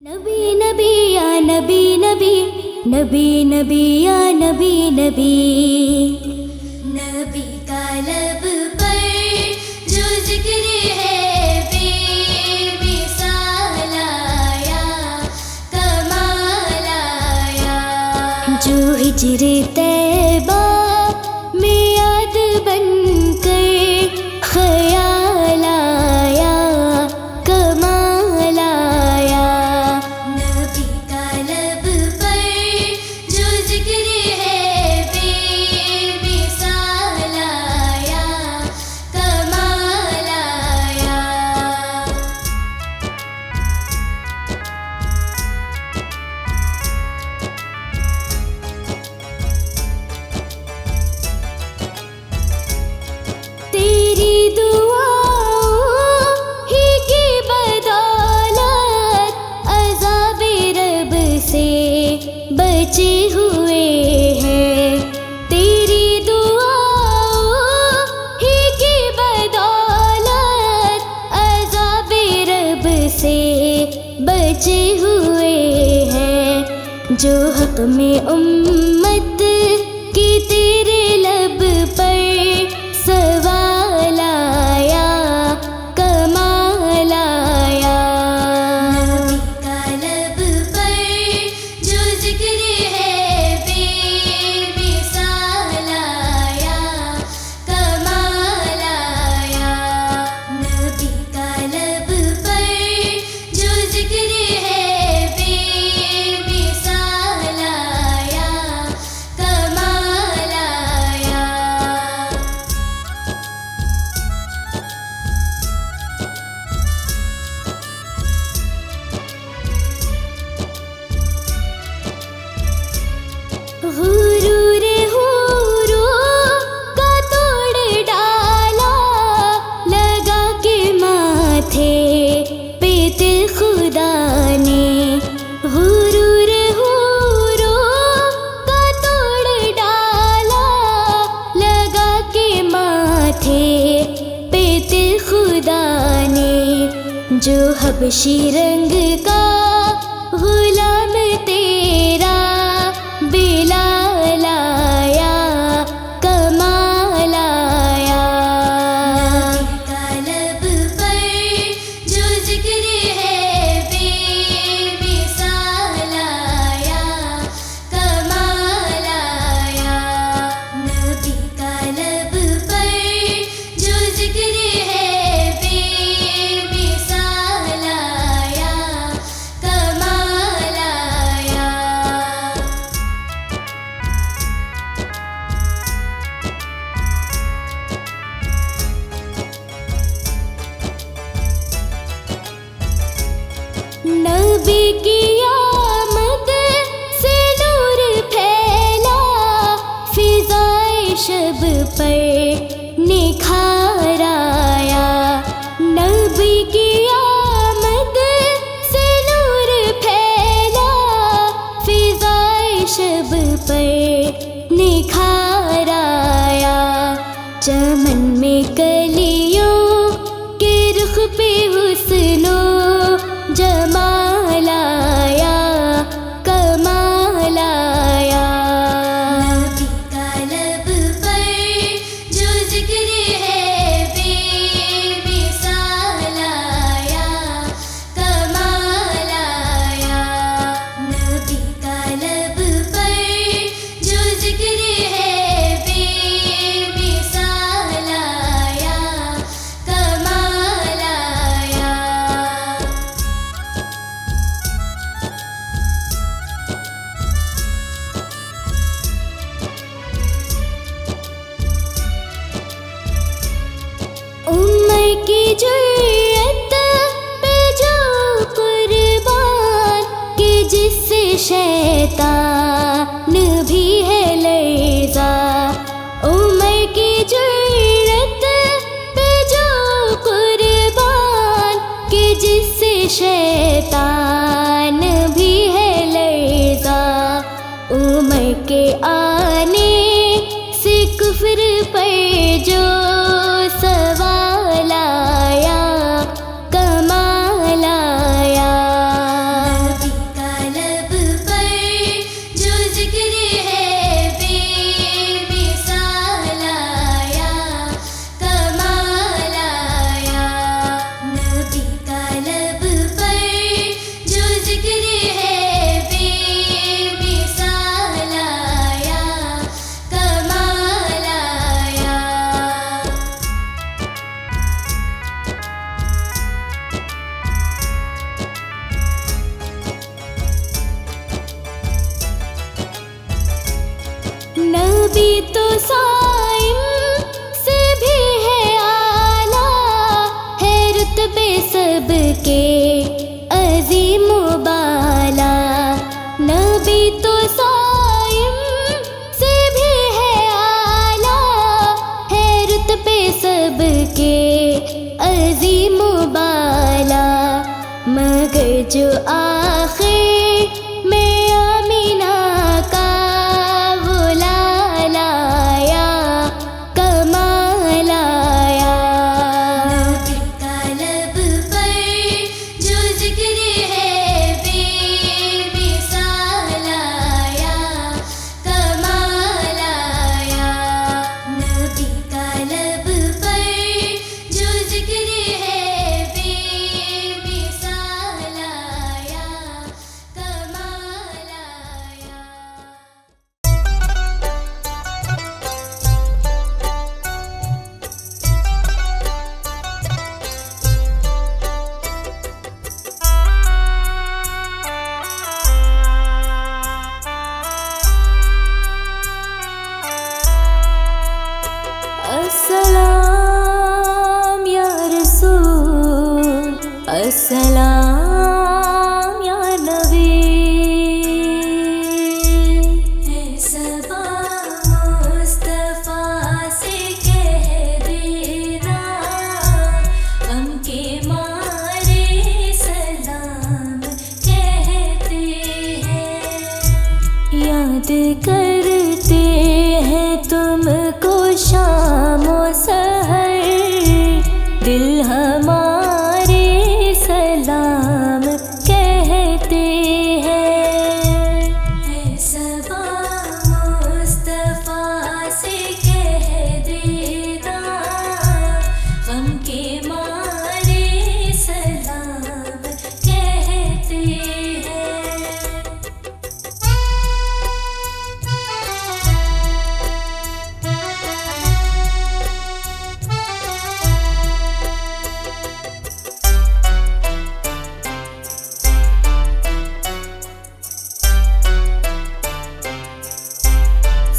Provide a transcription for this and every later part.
नबी नबी या नबी नबी, नबी नबी या नबी नबी। नबी का लब पर जो जिक्र है बेमिसाल आया, कमाल आया। जो हिजरे तैबा में याद बनकर ख्याल आया, कमाल आया। नबी का लब पर जो जिक्र है बेमिसाल आया, कमाल आया। तेरी दुआओं ही की बदौलत अज़ाब रब से बचे हुए हैं। तेरी दुआओं ही की बदौलत अज़ाब रब से बचे हुए हैं। जो हक में उम्मत की तेरे लब पर सवाल आया, कमाल आया। नबी का लब पर जो जिक्र है बेमिसाल आया, कमाल आया। नबी का लब पर जो जिक्र है बेमिसाल आया, कमाल आया। गुरूर हुरूं का तोड़ डाला, लगा के माथे पे तिल खुदा ने। गुरूर हुरूं का तोड़ डाला, लगा के माथे पे तिल खुदा ने। जो हबशी रंग का गुलाम तेरा बिलाल आया, कमाल आया। नबी का लब पर जो जिक्र है बेमिसाल आया, कमाल आया। नबी का लब पर जो जिक्र है बेमिसाल आया, कमाल आया। नबी की आमद से नूर फैला, फिज़ाए शब पर निखार आया। नबी की आमद से नूर फैला, फिज़ाए शब पर निखार आया। चमन में कलियों के रुख पे हुस्नो जमाल आया, कमाल आया। नबी का लब पर जो जिक्र है बेमिसाल आया, कमाल आया। नबी का लब पर जो जिक्र है बेमिसाल आया, कमाल आया। उम्र की जुर्रत पे जो कुर्बान कि जिससे शैतान भी है लर्ज़ा। उम्र की जुर्रत पे जो कुर्बान कि जिससे शैतान भी है लर्ज़ा। उम्र के आने से कुफ्र पर जो सवाल आया, कमाल आया। नबी तो साइम से भी है आला, है रुतबे सबके अजीम बाला। नबी तो साइम से भी है आला, है रुतबे सबके अजीम बाला। मगर जो आखिर में आमीना का वो लाया कमाल आया। नबी का लब पर जो जिक्र है बेमिसाल आया कमाल आया। नबी का लब पर जो जिक्र है बेमिसाल आया कमाल आया। अस्सलाम या रसूल, अस्सलाम या नबी। है सबा मुस्तफा से कह देना, गम के मारे सलाम कहते हैं। याद करते हैं तुमको शामो सहर, दिल हमारे सलाम कहते हैं। है सबा मुस्तफा से कह देना, गम के मारे सलाम कहते हैं।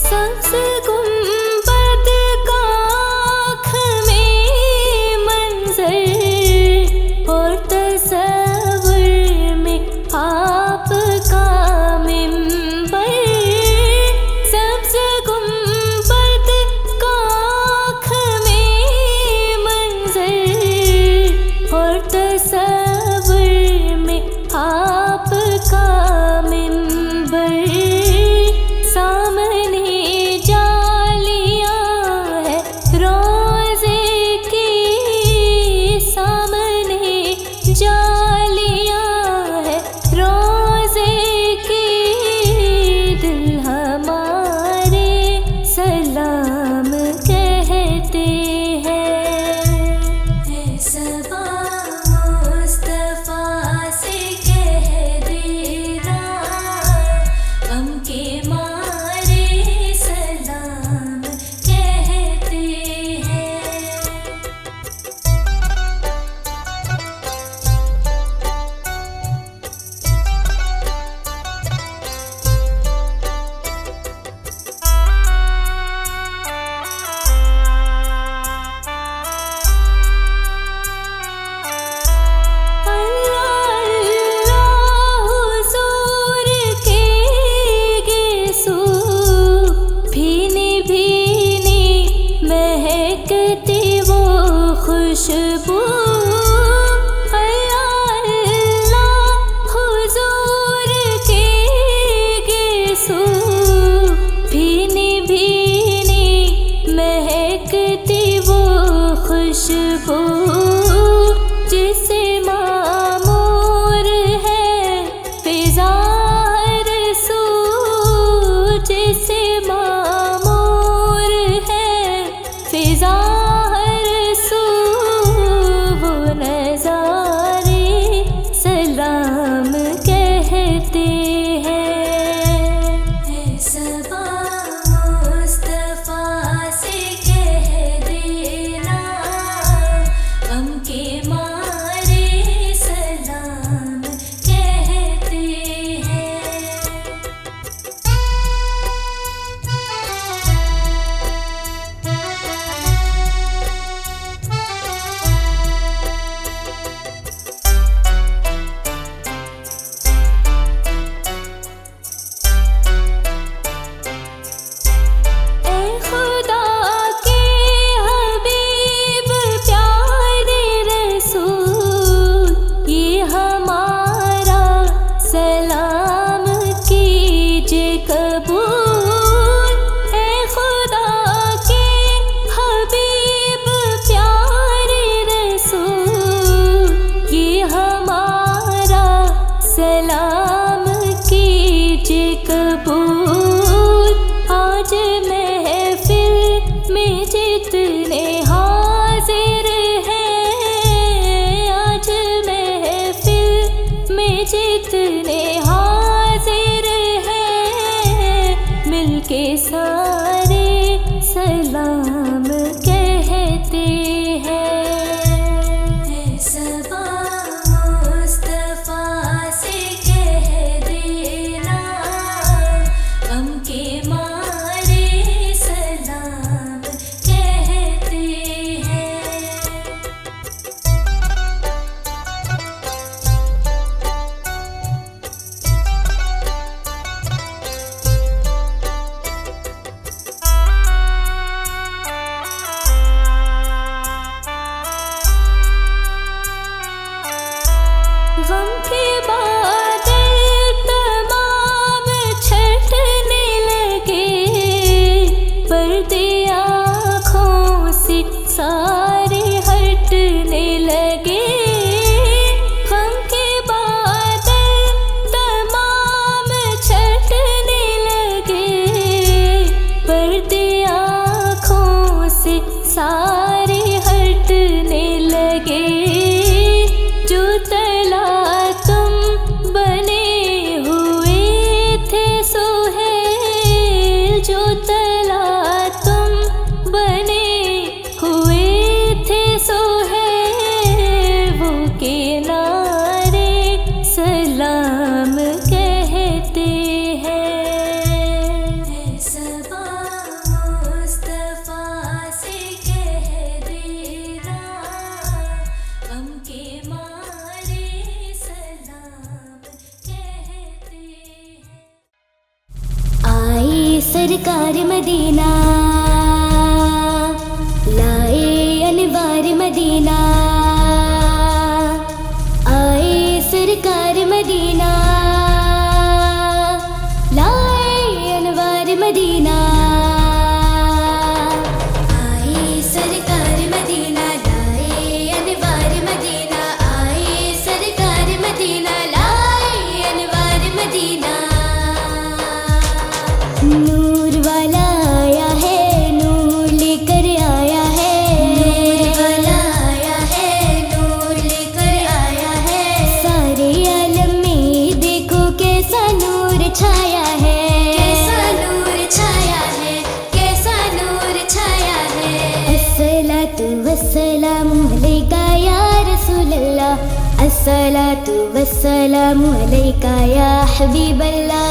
सबसे गुंबद का आँख में मंजर, और तसव्वुर में आपका मिंबर। सबसे गुंबद का आँख में मंजर, और तसव्वुर में आपका मिंबर। सामने जालियां है रोज़े की, सामने जालियां है रोज़े की। दिल हमारे सलाम कहते हैं। है सबा मुस्तफा से कह देना, गम के मारे सलाम कहते हैं। अल्लाह अल्लाह हुजूर के गेसू, भीनी भीनी महकती वो खुशबू। अल्लाह अल्लाह हुजूर के गेसू, भीनी भीनी महकती वो खुशबू। जिसे मामूर है फिज़ा रसू, जिसे मामूर है फिज़ा रसू। वो नज़ारे सलाम कहते हैं। है सबा मुस्तफा से कह देना, मदीना, लाए अनवार मदीना, आए सरकार मदीना, लाए अनवार मदीना, आए सरकार मदीना, लाए अनवार मदीना, आए सरकार मदीना, लाए अनवार मदीना। नूर वाला आया है, नूर लेकर आया है, नूर वाला आया है, नूर लेकर आया है। सारे आलम में देखो कैसा नूर छाया है, कैसा नूर छाया है, कैसा नूर छाया है। अस्सलातु वस्सलामु अलैका या रसूलल्लाह, अस्सलातु वस्सलामु अलैका या हबीबल्लाह,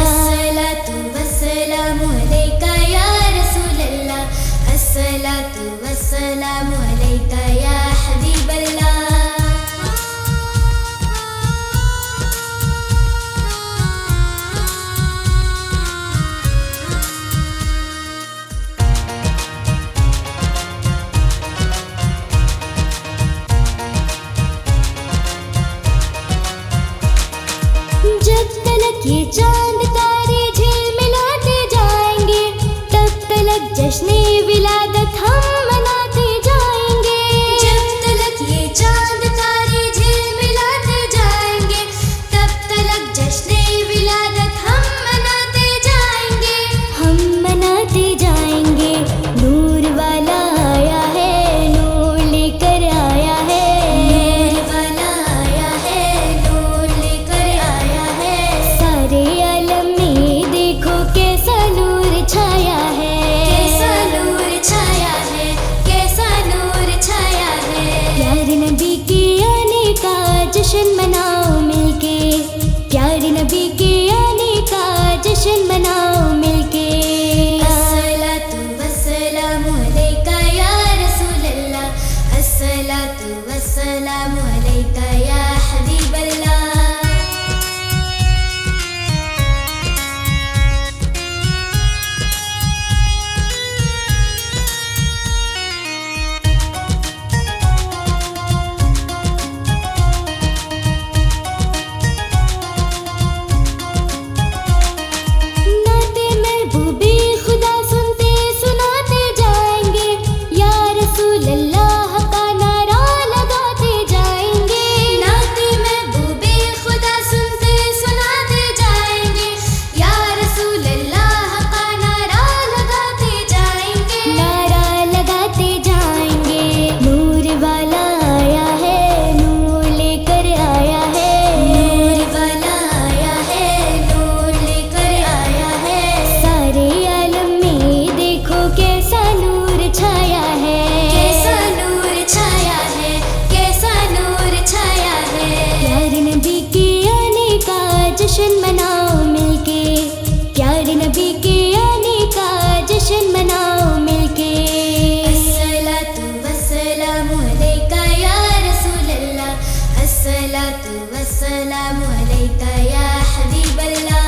अस्सलातु वस्सलामु अलैका या रसूलल्लाह, अस्सलातु वस्सलामु अलैका या हबीबल्लाह। जब तलक ये चांद तारे झिलमिलाते जाएंगे, तब तलक जश्ने विलादत हम मनाते जाएंगे। जब तलक ये चांद तारे झिलमिलाते जाएंगे, तब तलक जश्ने विलादत हम मनाते जाएंगे, हम मनाते जाएंगे। नूर वाला आया है, नूर लेकर आया है, नूर वाला आया है, नूर लेकर आया है। सारे आलम में देखो कैसा नूर छाया है, कैसा नूर छाया है, कैसा नूर छाया है। प्यारे नबी के आने का जश्न मनाओ मिलके, प्यारे नबी के आने का जश्न मनाओ मिलके। अस्सलातु वस्सलामु अलैका या रसूलल्लाह, अस्सलातु वस्सलामु अलैका या हबीबल्लाह। नाते महबूबे खुदा सुनते सुनाते जाएंगे, या रसूल अल्लाह का नारा लगाते जाएंगे। नाते महबूबे खुदा सुनते सुनाते जाएंगे, या रसूल अल्लाह का नारा लगाते जाएंगे, नारा लगाते जाएंगे। नूर वाला आया है, नूर लेकर आया है, नूर वाला आया है, नूर लेकर आया है। सारे आलम में देखो कैसा नूर छाया है, कैसा नूर छाया है, कैसा नूर छाया है। प्यारे नबी के आने का जश्न मनाओ मिलके, प्यारे नबी के आने का जश्न मनाओ मिलके। अस्सलातु वस्सलामु अलैका या रसूलल्लाह, अस्सलातु वस्सलामु अलैका या हबीबल्लाह।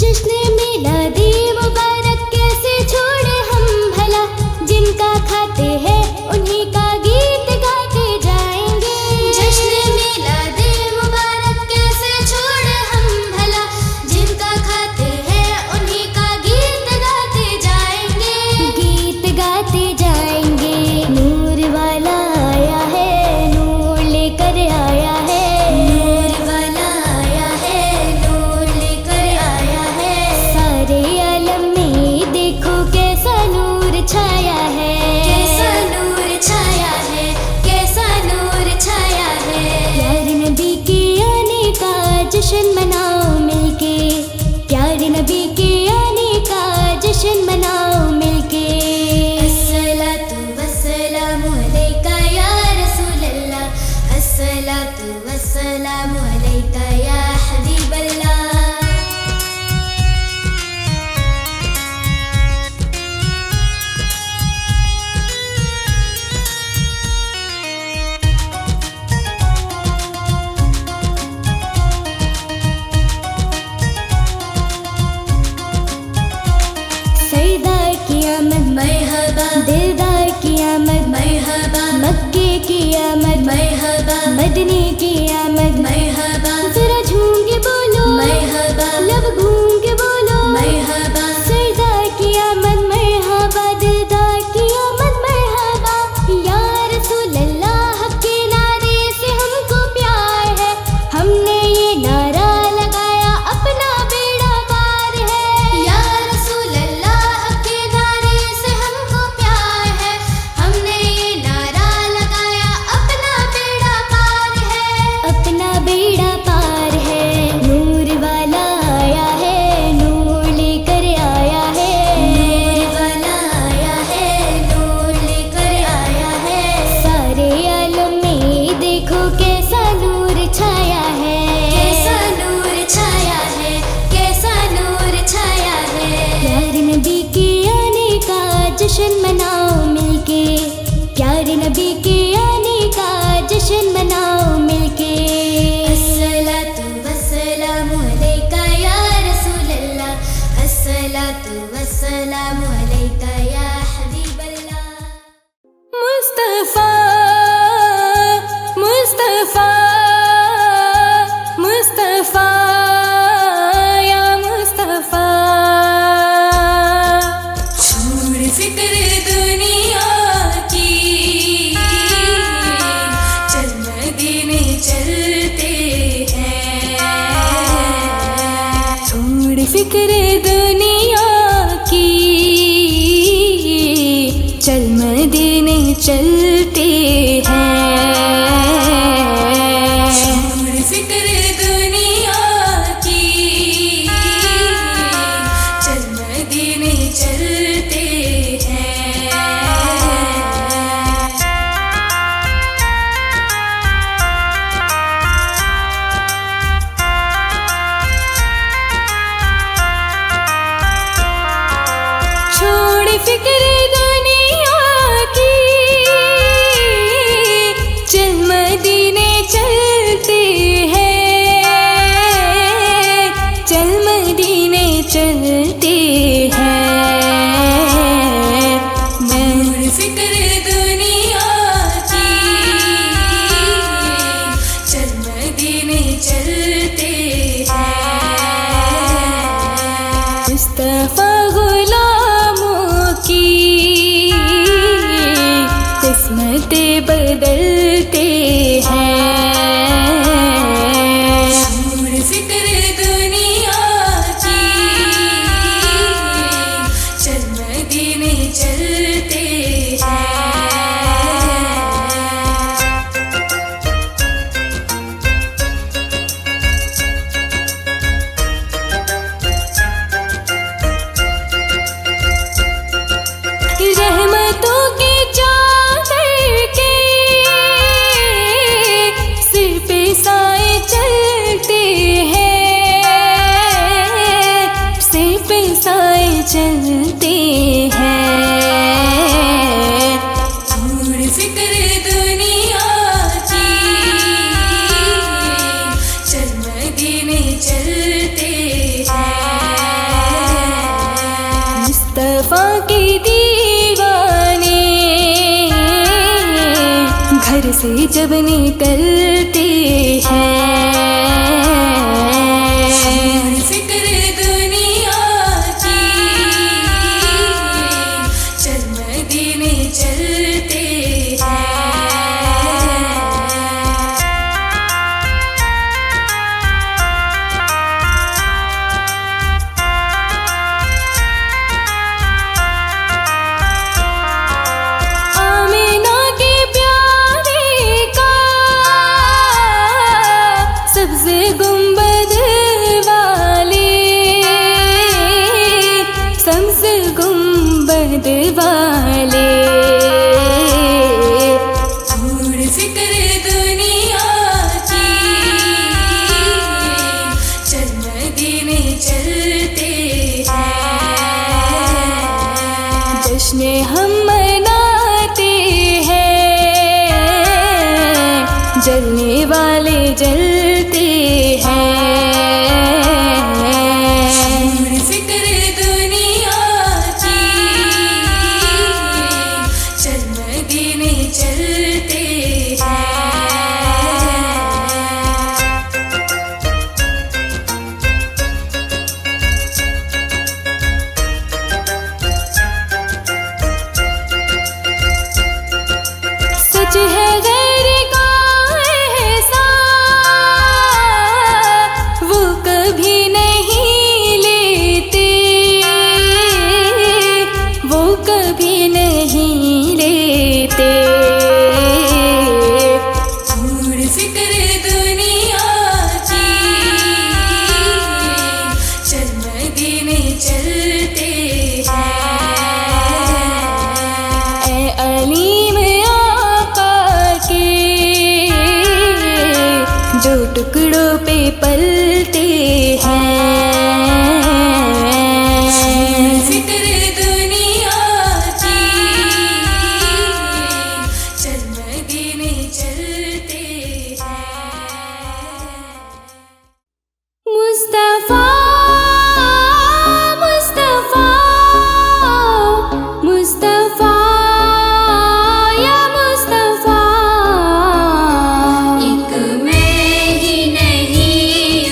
जश्न मिलादी मुबारक कैसे छोड़े हम भला, जिनका खाते हैं उन्हीं का गीत गाते जाएंगे। जश्न मिलादी मुबारक कैसे छोड़े हम भला, जिनका खाते हैं उन्हीं का गीत गाते जाएंगे, गीत गाते जाएंगे। नूर वाला आया है, नूर लेकर आया है, नूर वाला आया है, नूर लेकर आया है। सारे आलम में देखो कैसा नूर छाया है, कैसा नूर छाया है, कैसा नूर छाया है। प्यारे नबी के आने का जश्न मनाओ मिलके, प्यारे नबी के आने का जश्न मनाओ मिलके। अस्सलातु वस्सलामु अलैका या रसूलल्लाह, अस्सलातु वस्सलामु अलैका या हबीबल्लाह। की आमद मरहबा, मदनी की आमद मरहबा। जरा झूम के बोलो मरहबा, लब घूम के बोलो मरहबा। सरदार की आमद मरहबा, दिलदार की आमद मरहबा। या रसूल अल्लाह के नारे से हमको प्यार है, हमने ये नारा लगाया अपना बेड़ा पार है। या रसूल अल्लाह के नारे से हमको प्यार है, हमने ये नारा लगाया अपना बेड़ा पार है, अपना बेड़ा पार है। नूर वाला आया है, नूर लेकर आया है, नूर वाला आया है, नूर लेकर आया है। सारे आलम में देखो कैसा नूर छाया है, कैसा नूर छाया है, कैसा नूर छाया है। प्यारे नबी के आने का जश्न मनाओ मिलके, प्यारे नबी के आने का जश्न मनाओ मिलके। अस्सलातु वस्सलामु अलैका या रसूल अल्लाह, अस्सलातु वस्सलामु अलैका या हबीब अल्लाह। मुस्तफा मुस्तफा मुस्तफा या मुस्तफा। छोड़ फिक्र दुनिया की, चल मदीने चलते हैं। छोड़ फिक्र दुनिया की, चल मदीने चलते हैं। छोड़ फिक्र दुनिया की, चल मदीने चलते हैं। छोड़ फिक्र दुनिया की, चल मदीने चलते हैं, चल मदीने चलते हैं। छोड़ फिक्र दुनिया की, चल मदीने चलते हैं। मुस्तफा गुलामों की किस्मतें बदलते हैं। छोड़ फिक्र दुनिया की, चल मदीने चलते हैं। रहमतों के चादर के सिर पे साए चलते हैं, सिर पे साए चलते हैं। छोड़ फिक्र दुनिया की, चल मदीने चलते हैं। मुस्तफा के दीवाने घर से जब निकलते हैं। छोड़ फिक्र दुनिया की, चल मदीने चलते हैं। आमिना के प्यारे का सबसे गुंबद वाले, सबसे गुंबद वाले। छोड़ फिक्र दुनिया की, चल मदीने चलते हैं। जश्न हम मनाते हैं, जलने वाले जलते हैं। छोड़ फिक्र दुनिया की, चल मदीने चलते टुकड़ों पे पलते हैं। फिक्र दुनिया की चल मदीने चलते हैं। मुस्तफा मुस्तफा मुस्तफा या मुस्तफा, एक मैं ही नहीं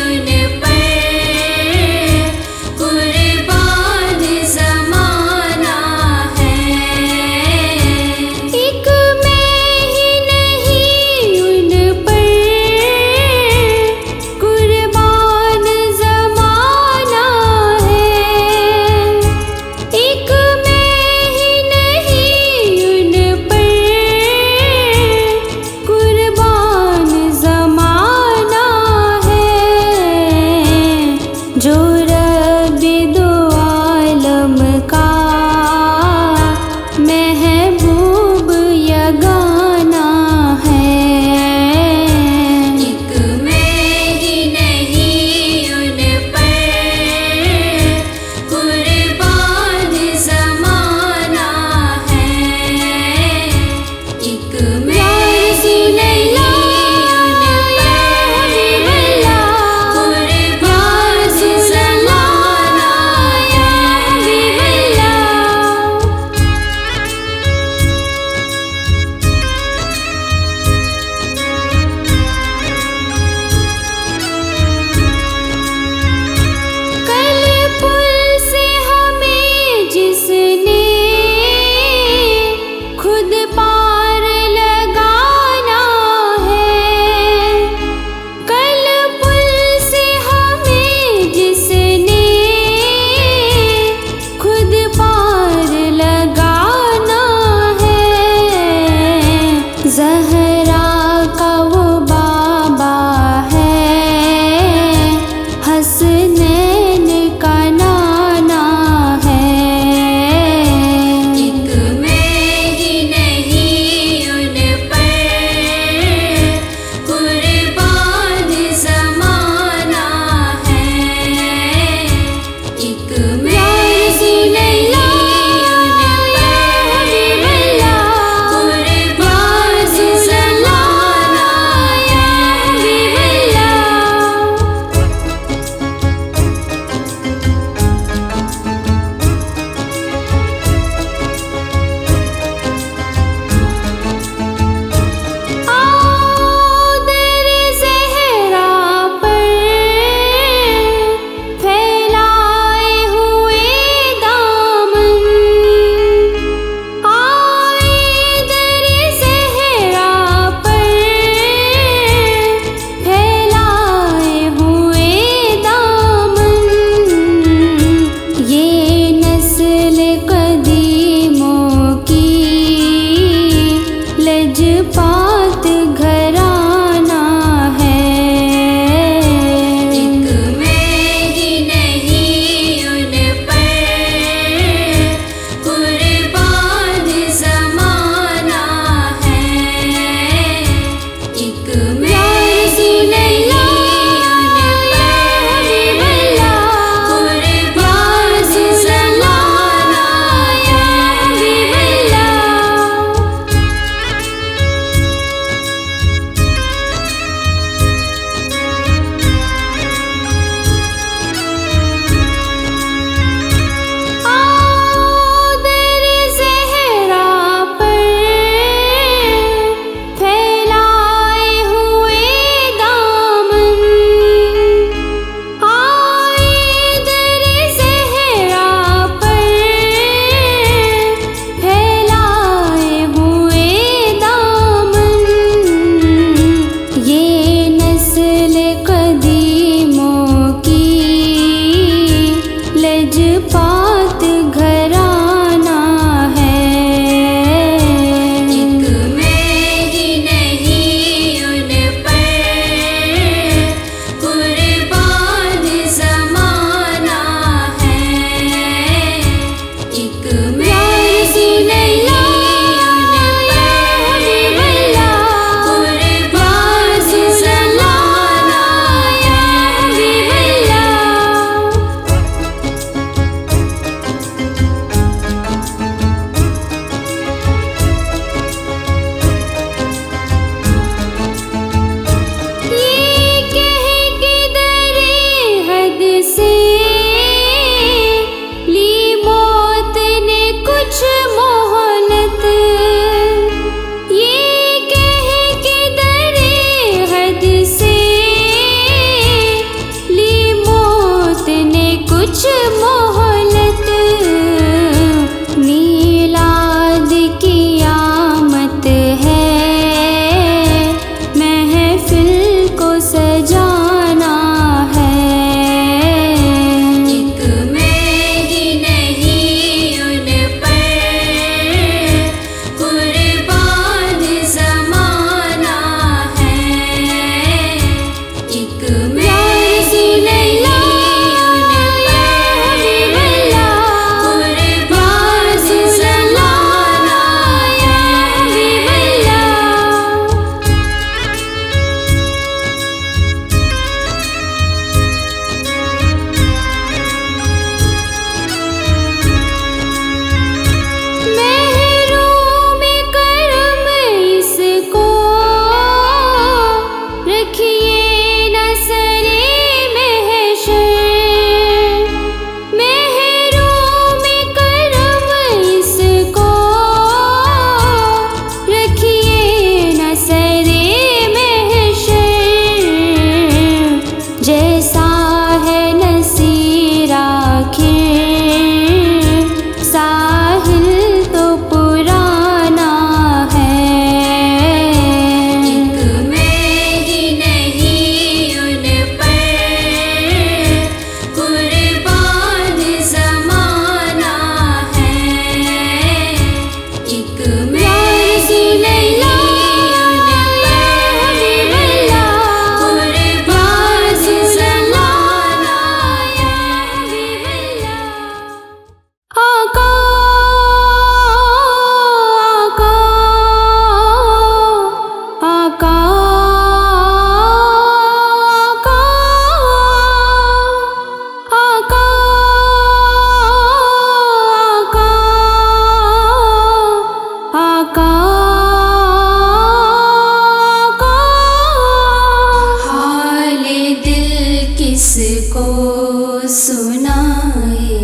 सुनाए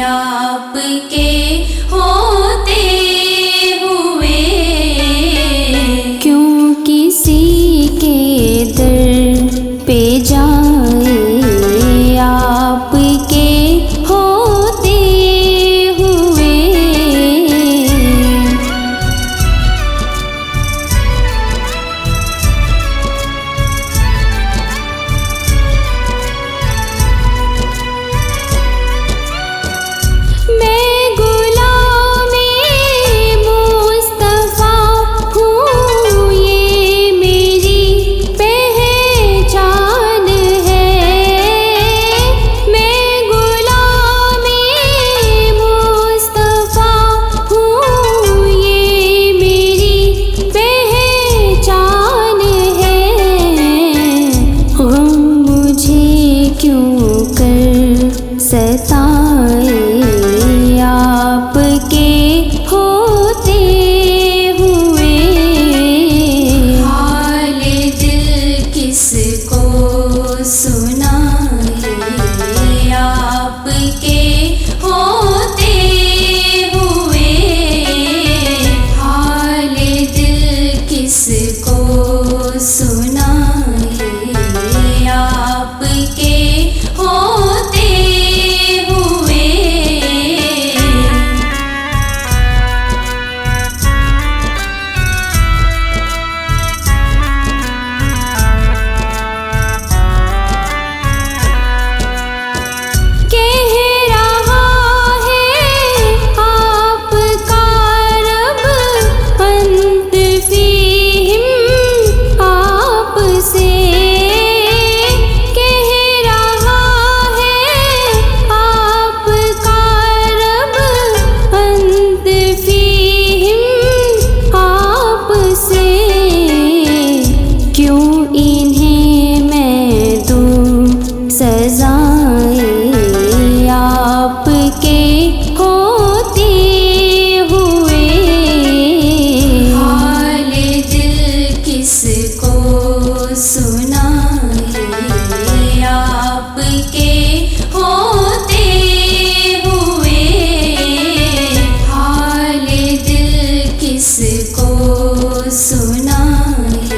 आपके होते हुए। क्यों किसी के दर पे जाए आपके होते हुए। मैं गुलामे मुस्तफा हूँ, ये मेरी पहचान है। मैं गुलामे मुस्तफा हूँ, ये मेरी पहचान है। गम मुझे क्यों कर सताए आपके होते हुए। हाल दिल किसको सुनाए आपके होते हुए। हाल दिल किसको सुनाए आपके होते हुए। कह रहा है आपका रब अंत फीहिम आपसे। कह रहा है आपका रब अंत फीहिम आपसे। क्यों इन्हें मैं दूँ सजाए आपके होते हुए। हाल दिल किसको सुनाए आपके होते हुए। हाल दिल किसको सुनाए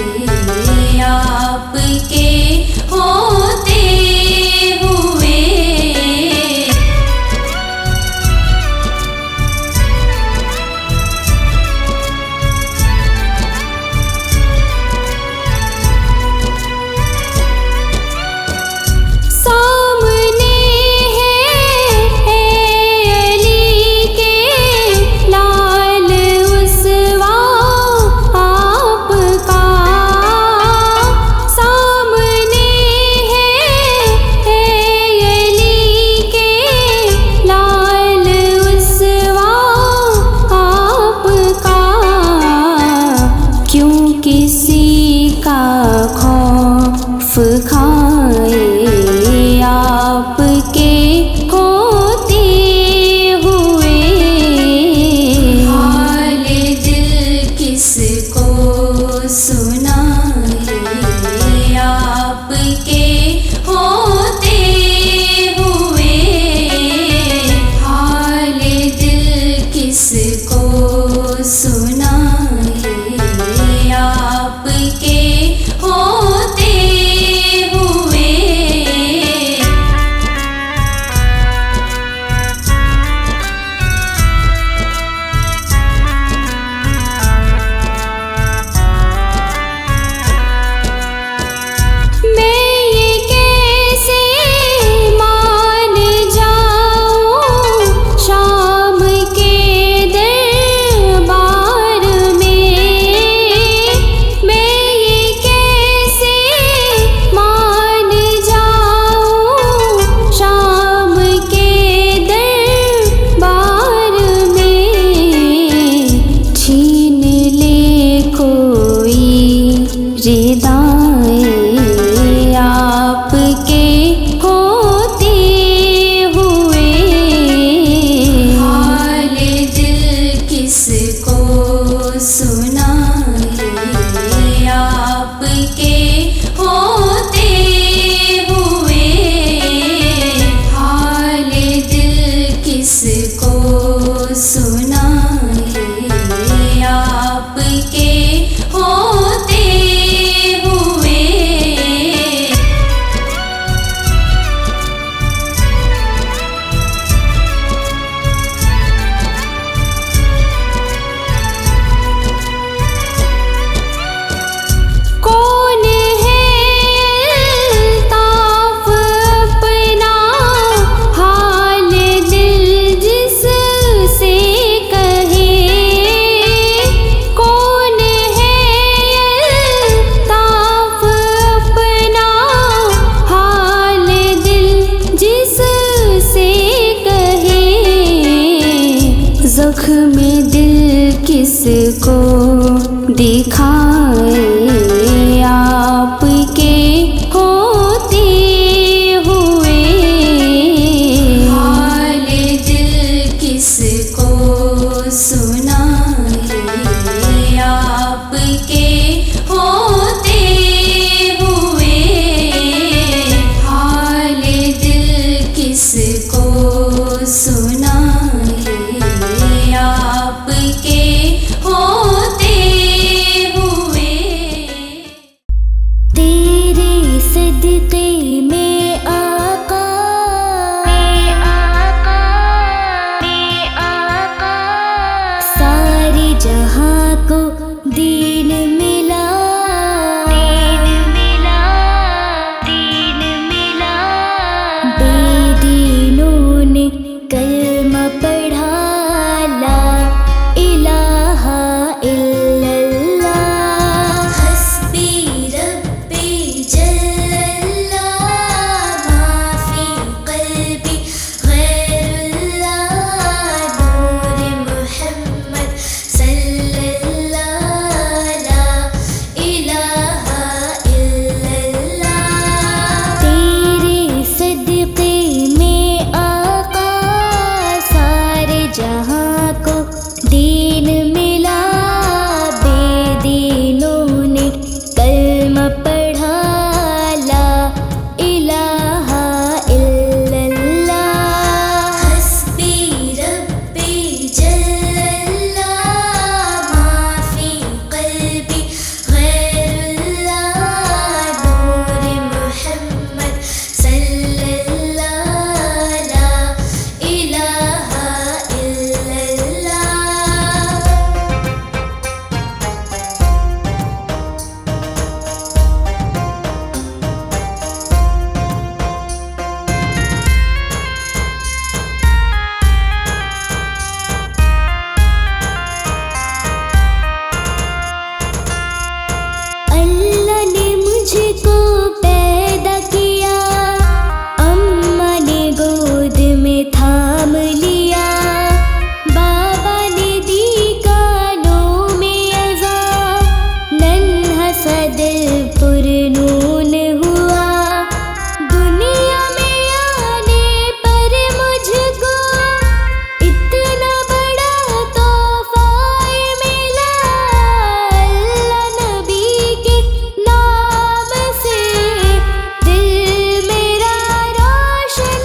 आपके होते हुए। सामने है अली के लाल उसवा आपका। सामने है अली के लाल उसवा आपका। क्यों किसी का खौफ खाए आपके होते हुए। हाल दिल किसको सुनाए आपके होते हुए। हाल दिल किसको सुनाए आपके होते हुए। किसको दिखाए आपके होते हुए। हाल दिल किसको सुनाए आपके होते हुए। हाल दिल किसको सुनाए आपके होते हुए। तेरे सदके में आका सारे जहां को दीन मिला। बेदीनों ने कलमा पढ़ा ला इलाहा इल्लल्लाह। हस्बी रब्बी जल्लल्लाह माफी क़ल्बी गैरुल्लाह। नूर मुहम्मद सल्लल्लाह ला इलाहा इल्लल्लाह। तेरे सदके में आका सारे जहां को दीन मिला। बेदीनों ने कलमा पढ़ा ला इलाहा इल्लल्लाह। हस्बी रब्बी जल्लल्लाह माफी क़ल्बी गैरुल्लाह। नूर मुहम्मद सल्लल्लाह ला इलाहा इल्लल्लाह। अल्लाह ने मुझको पैदा किया, अम्मा ने गोद में थाम लिया। बाबा ने दी कानों में अज़ान, नन्हा सा दिल पुरनून हुआ। दुनिया में आने पर मुझको इतना बड़ा तोहफा मिला। अल्लाह नबी के नाम से दिल मेरा रोशन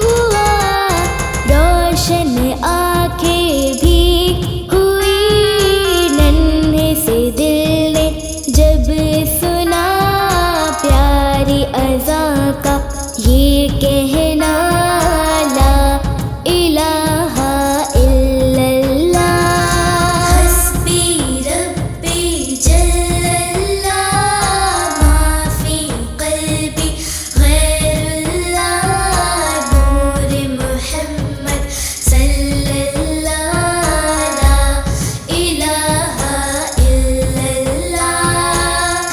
हुआ। रोशन आँखें भी हुई, नन्हे से दिल ने जब सुना प्यारी अज़ा का ये कहना ला इलाहा इल्लल्लाह। हस्बी रब्बी जल्लल्लाह माफी क़ल्बी गैरुल्लाह। नूर मुहम्मद सल्लल्लाह ला इलाहा इल्लल्लाह।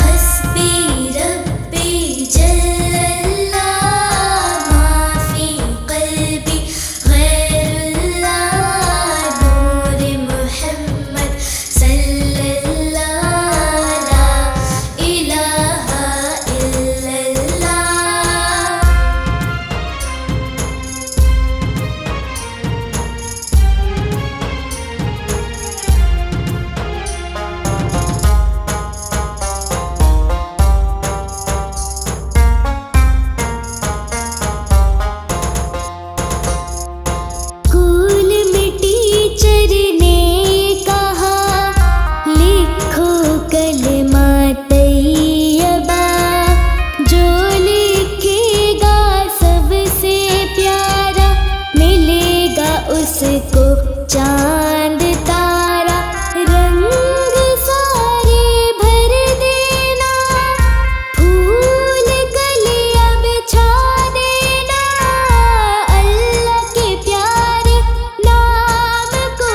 हस्बी रब्बी जल्लल्लाह माफी क़ल्बी गैरुल्लाह। नूर मुहम्मद सल्लल्लाह ला इलाहा इल्लल्लाह। स्कूल में टीचर ने कहा लिखो कलमा तैयबा। जो लिखेगा सबसे प्यारा मिलेगा उसको चांद तारा। रंग सारे भर देना, फूल कलियां बिछा देना। अल्लाह के प्यारे नाम को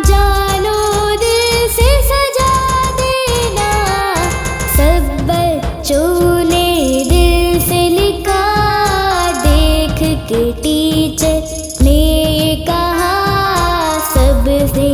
जानो दिल से सजा देना। सब बच्चों ने दिल से लिखा, देख के टीचर ने कहा सबसे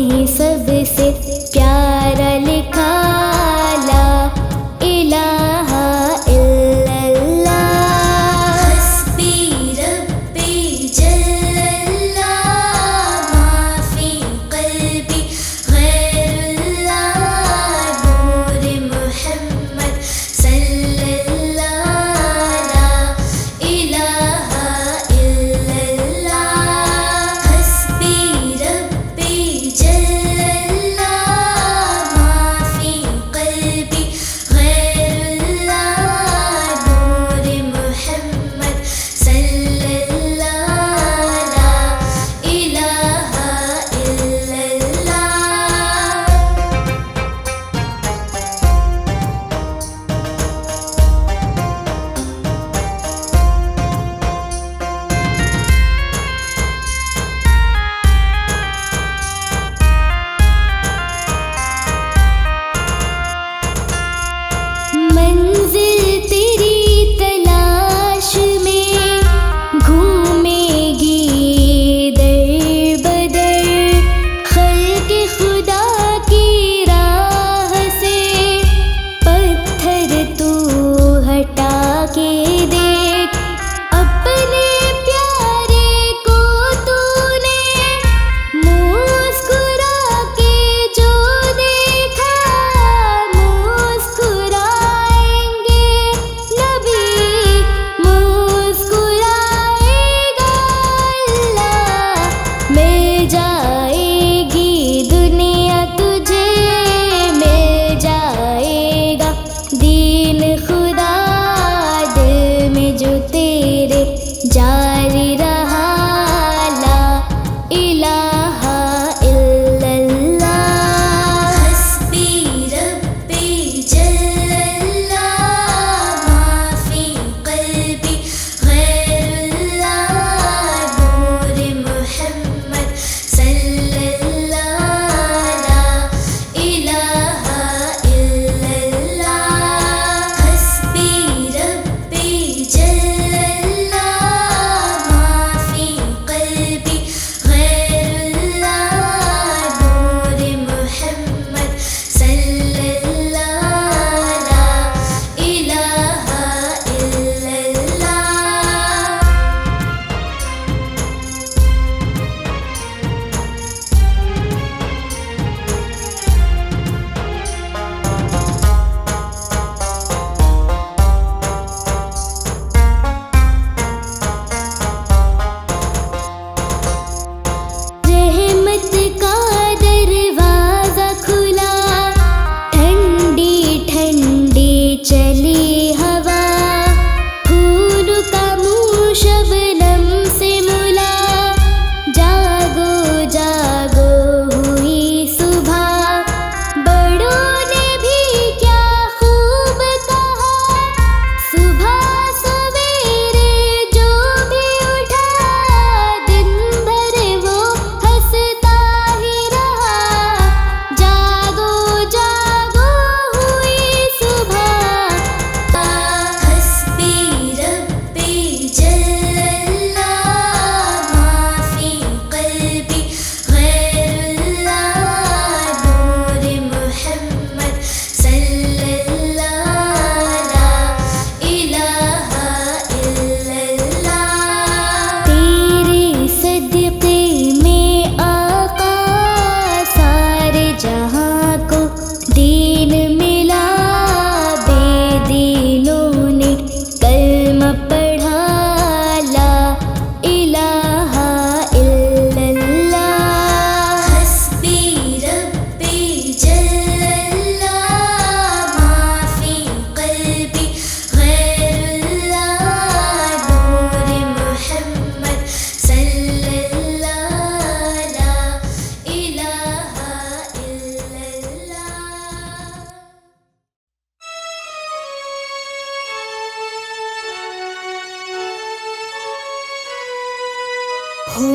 हो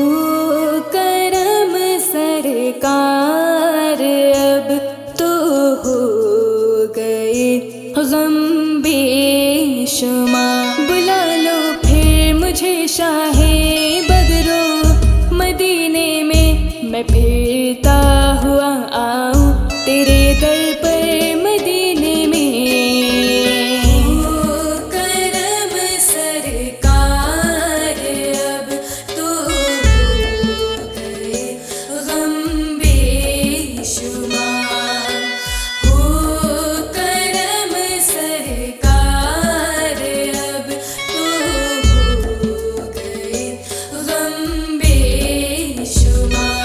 करम सरकार अब तो हो गए गम बेशुमार। बुला लो फिर मुझे शाहे बदरो मदीने में, मैं फिरता हुआ आऊं तेरे दर पर मदीने में। हो करम सरकार अब तो हो गए गम बेशुमार। हो करम सरकार अब तो हो गए गम बेशुमार।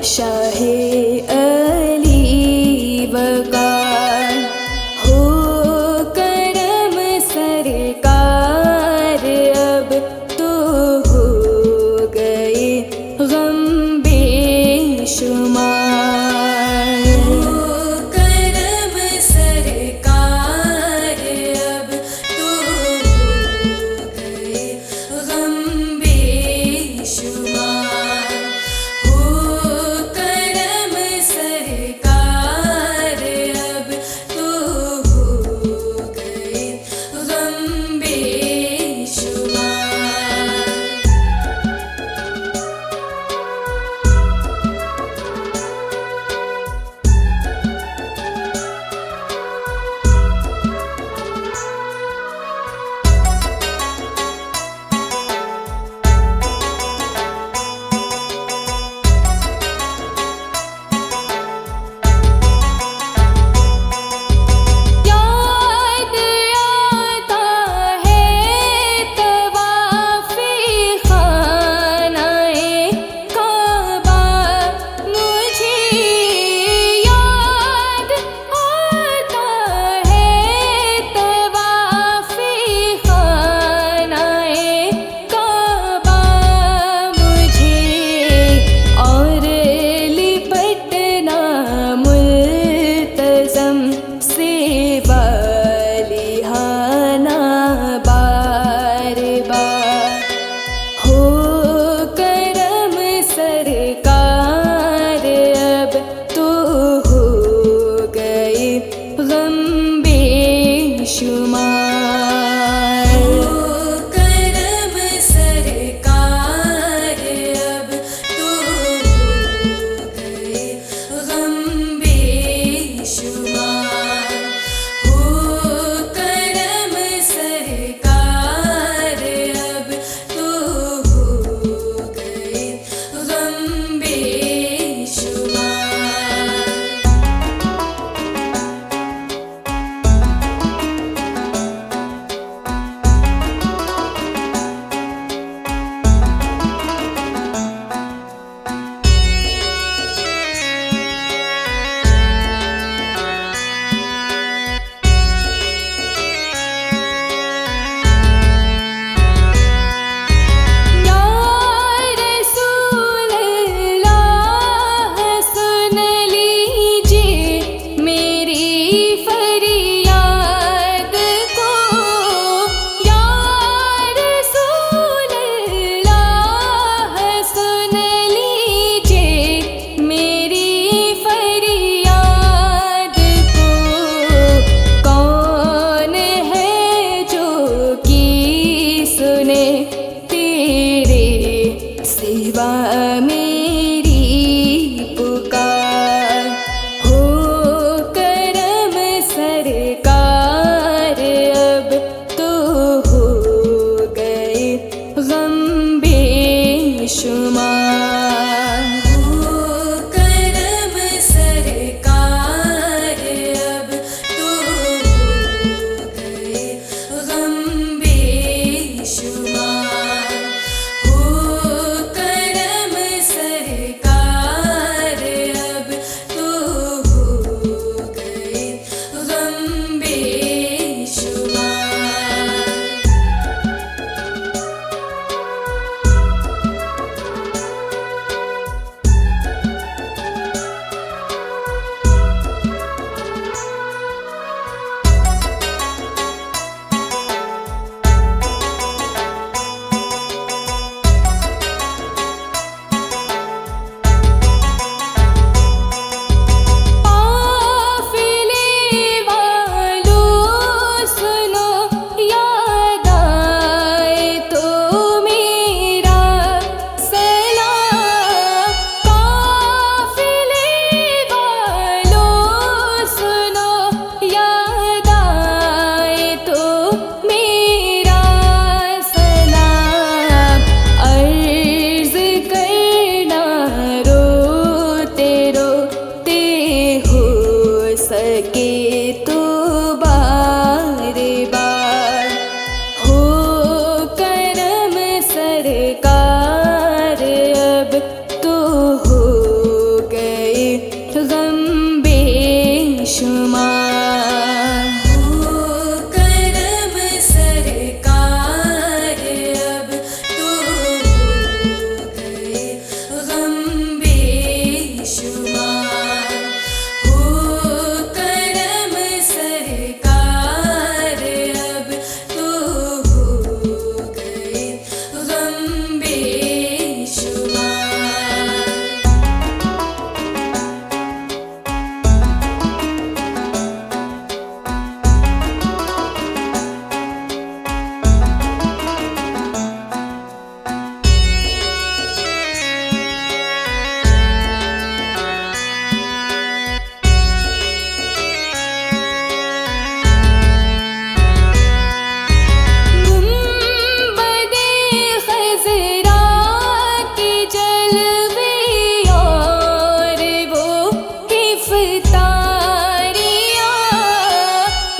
शाहे अली वकार। हो करम सरकार अब तो हो गए गम बेशुमार। हो करम सरकार अब तो हो गए गम बेशुमार। हो करम सरकार अब तो हो गए गम बेशुमार। याद आता है तवाफ़े खानाए काबा मुझे। याद आता है तवाफ़े खानाए काबा मुझे। और लिपटना मुल्तज़म से वालिहाना बार बार। हो करम सरकार अब तो हो गए गम बेशुमार। हो करम सरकार अब तो हो गए गम बेशुमार। हो करम सरकार अब तो हो गए गम बेशुमार। या रसूल अल्लाह सुन लीजिए मेरी फरियाद को। या रसूल अल्लाह सुन लीजिए मेरी फरियाद को। कौन है जो कि सुने तेरे सिवा मेरी पुकार। बेशुमार। हो करम सरकार अब तो हो गए गम बेशुमार। हो करम सरकार अब तो हो गए गम बेशुमार। काफिले वालों सुनो, याद आए तो मेरा सलाम। काफिले वालों सुनो, याद आए तो मेरा सलाम। अर्ज़ करना रोते रोते हो सके तो बार बार। हो करम सरकार अब तो हो गए गम बेशुमार। हो करम सरकार अब तो हो गए गम बेशुमार। हो करम सरकार अब तो हो गए गम बेशुमार। गुंबदे खज़रा के जलवे और वो इफ़्तारियाँ।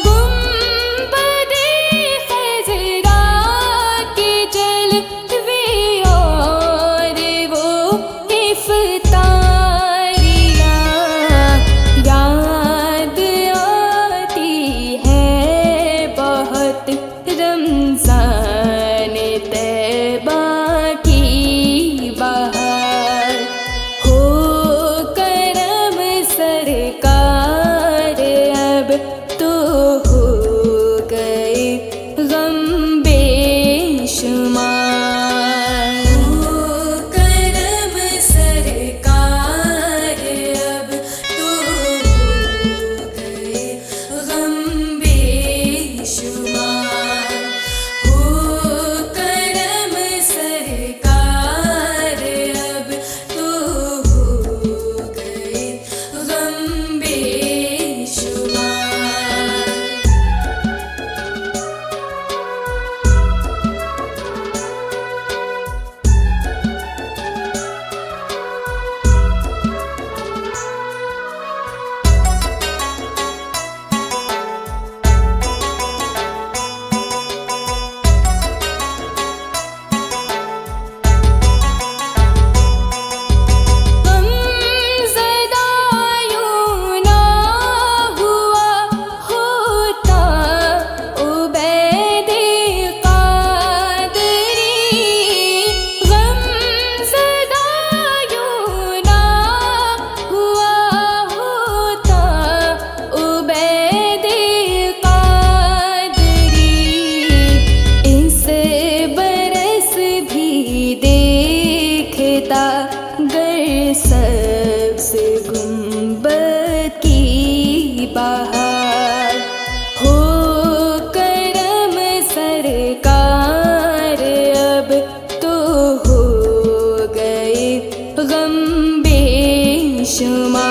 गुंबदे खज़रा के जलवे और वो इफ़्तारियाँ। याद आती है बहुत रमज़ान तैबा की बहार। हो करम सरकार अब तो हो गए गम बेशुमार। हो करम सरकार अब तो हो गए गम बेशुमार। हो करम सरकार अब तो हो गए गम बेशुमार। गमज़दा यूं ना हुआ होता उबैदे क़ादरी। गमज़दा यूं ना हुआ होता उबैदे क़ादरी। इस बरस भी देखता गर सब्ज़ गुंबद की बहार। हो करम सरकार अब तो हो गए गम बेशुमार।